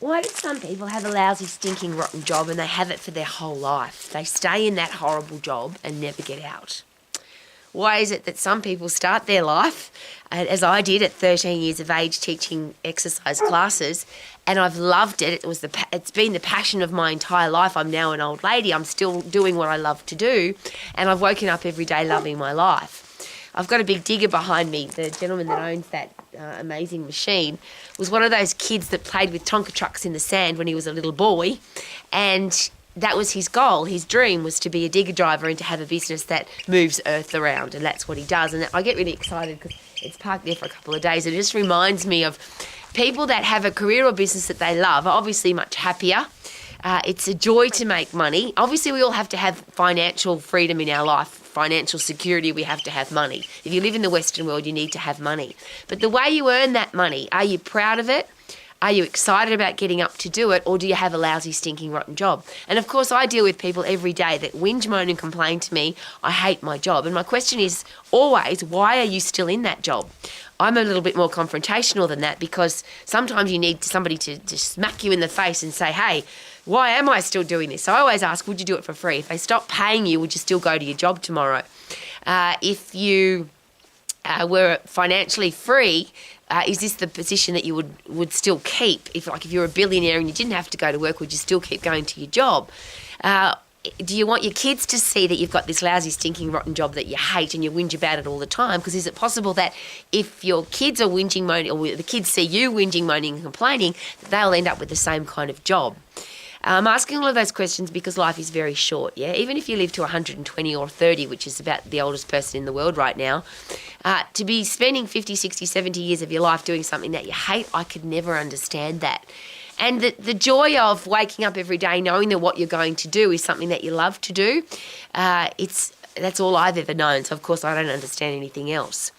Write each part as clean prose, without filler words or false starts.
Why do some people have a lousy, stinking, rotten job and they have it for their whole life? They stay in that horrible job and never get out. Why is it that some people start their life, as I did at 13 years of age, teaching exercise classes, and I've loved it. It's been the passion of my entire life. I'm now an old lady. I'm still doing what I love to do, and I've woken up every day loving my life. I've got a big digger behind me. The gentleman that owns that amazing machine was one of those kids that played with Tonka trucks in the sand when he was a little boy, and that was his goal. His dream was to be a digger driver and to have a business that moves earth around, and that's what he does. And I get really excited because it's parked there for a couple of days. It just reminds me of people that have a career or business that they love are obviously much happier. It's a joy to make money. Obviously, we all have to have financial freedom in our life, financial security. We have to have money. If you live in the Western world, you need to have money. But the way you earn that money, are you proud of it? Are you excited about getting up to do it, or do you have a lousy, stinking, rotten job? And of course, I deal with people every day that whinge, moan and complain to me, I hate my job. And my question is always, why are you still in that job? I'm a little bit more confrontational than that, because sometimes you need somebody to smack you in the face and say, hey, why am I still doing this? So I always ask, would you do it for free? If they stop paying you, would you still go to your job tomorrow? If you were financially free, is this the position that you would still keep? If you're a billionaire and you didn't have to go to work, would you still keep going to your job? Do you want your kids to see that you've got this lousy, stinking, rotten job that you hate and you whinge about it all the time? Because is it possible that if your kids are whinging, moaning, or the kids see you whinging, moaning and complaining, that they'll end up with the same kind of job? I'm asking all of those questions because life is very short, yeah? Even if you live to 120 or 30, which is about the oldest person in the world right now, to be spending 50, 60, 70 years of your life doing something that you hate, I could never understand that. And the joy of waking up every day knowing that what you're going to do is something that you love to do, that's all I've ever known. So, of course, I don't understand anything else.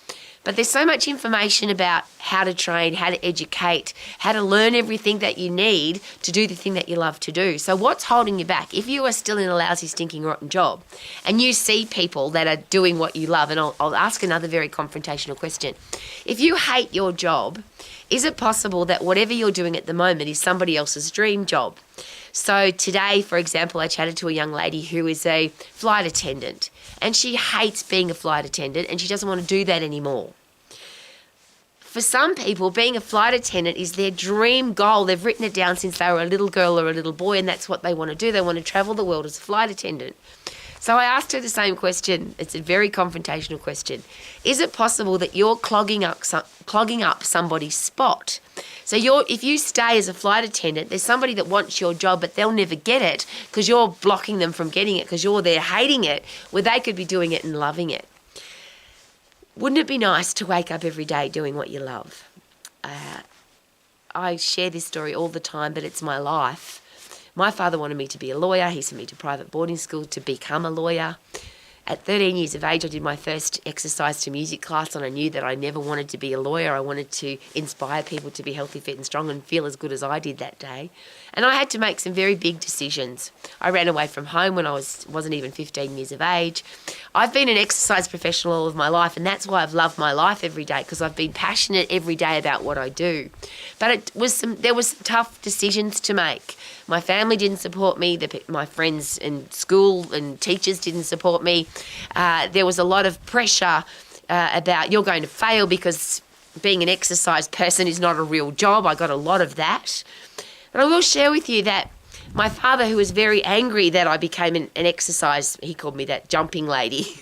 But there's so much information about how to train, how to educate, how to learn everything that you need to do the thing that you love to do. So what's holding you back? If you are still in a lousy, stinking, rotten job and you see people that are doing what you love, and I'll ask another very confrontational question. If you hate your job, is it possible that whatever you're doing at the moment is somebody else's dream job? So today, for example, I chatted to a young lady who is a flight attendant, and she hates being a flight attendant and she doesn't want to do that anymore. For some people, being a flight attendant is their dream goal. They've written it down since they were a little girl or a little boy, and that's what they want to do. They want to travel the world as a flight attendant. So I asked her the same question. It's a very confrontational question. Is it possible that you're clogging up somebody's spot? So if you stay as a flight attendant, there's somebody that wants your job, but they'll never get it because you're blocking them from getting it because you're there hating it, where they could be doing it and loving it. Wouldn't it be nice to wake up every day doing what you love? I share this story all the time, but it's my life. My father wanted me to be a lawyer. He sent me to private boarding school to become a lawyer. At 13 years of age, I did my first exercise to music class, and I knew that I never wanted to be a lawyer. I wanted to inspire people to be healthy, fit and strong and feel as good as I did that day. And I had to make some very big decisions. I ran away from home when I wasn't even 15 years of age. I've been an exercise professional all of my life, and that's why I've loved my life every day, because I've been passionate every day about what I do. But there was some tough decisions to make. My family didn't support me. My friends in school and teachers didn't support me. There was a lot of pressure about you're going to fail because being an exercise person is not a real job. I got a lot of that. But I will share with you that my father, who was very angry that I became an exercise, he called me that jumping lady.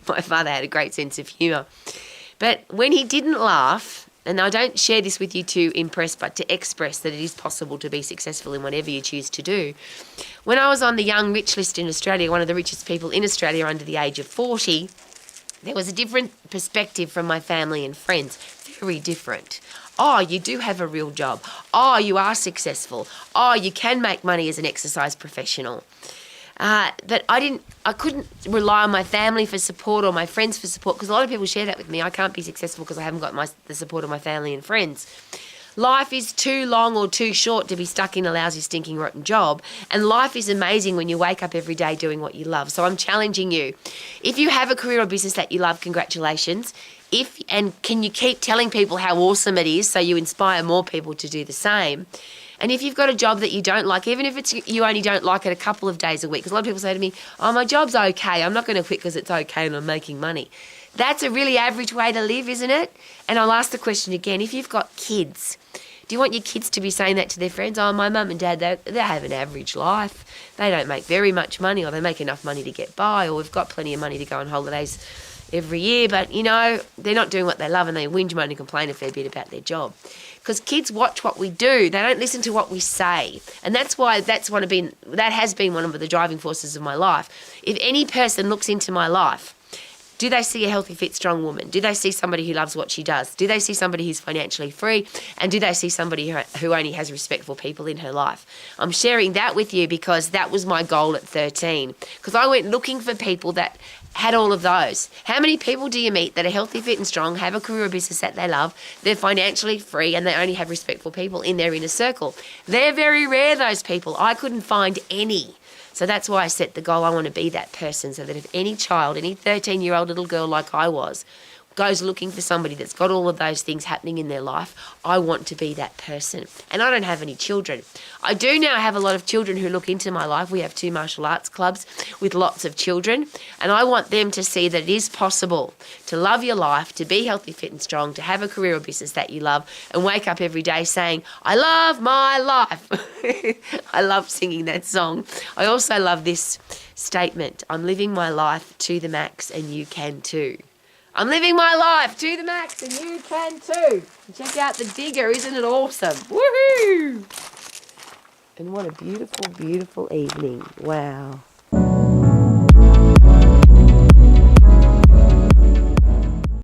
My father had a great sense of humour. But when he didn't laugh, and I don't share this with you to impress, but to express that it is possible to be successful in whatever you choose to do. When I was on the Young Rich list in Australia, one of the richest people in Australia under the age of 40, there was a different perspective from my family and friends. Very different. Oh, you do have a real job. Oh, you are successful. Oh, you can make money as an exercise professional. But I couldn't rely on my family for support or my friends for support, because a lot of people share that with me. I can't be successful because I haven't got the support of my family and friends. Life is too long or too short to be stuck in a lousy, stinking, rotten job. And life is amazing when you wake up every day doing what you love. So I'm challenging you. If you have a career or business that you love, congratulations. Can you keep telling people how awesome it is so you inspire more people to do the same? And if you've got a job that you don't like, even if it's you only don't like it a couple of days a week, because a lot of people say to me, oh, my job's okay, I'm not going to quit because it's okay and I'm making money. That's a really average way to live, isn't it? And I'll ask the question again, if you've got kids, do you want your kids to be saying that to their friends? Oh, my mum and dad, they have an average life. They don't make very much money, or they make enough money to get by, or we've got plenty of money to go on holidays every year, but, they're not doing what they love and they whinge, moan and complain a fair bit about their job. Because kids watch what we do. They don't listen to what we say. And that's why that has been one of the driving forces of my life. If any person looks into my life, do they see a healthy, fit, strong woman? Do they see somebody who loves what she does? Do they see somebody who's financially free? And do they see somebody who only has respectful people in her life? I'm sharing that with you because that was my goal at 13. Because I went looking for people that had all of those. How many people do you meet that are healthy, fit and strong, have a career or business that they love, they're financially free and they only have respectful people in their inner circle? They're very rare, those people. I couldn't find any. So that's why I set the goal. I want to be that person so that if any child, any 13-year-old little girl like I was, goes looking for somebody that's got all of those things happening in their life, I want to be that person. And I don't have any children. I do now have a lot of children who look into my life. We have 2 martial arts clubs with lots of children, and I want them to see that it is possible to love your life, to be healthy, fit and strong, to have a career or business that you love, and wake up every day saying, I love my life. I love singing that song. I also love this statement, I'm living my life to the max and you can too. I'm living my life to the max and you can too. Check out the digger, isn't it awesome? Woohoo! And what a beautiful, beautiful evening. Wow.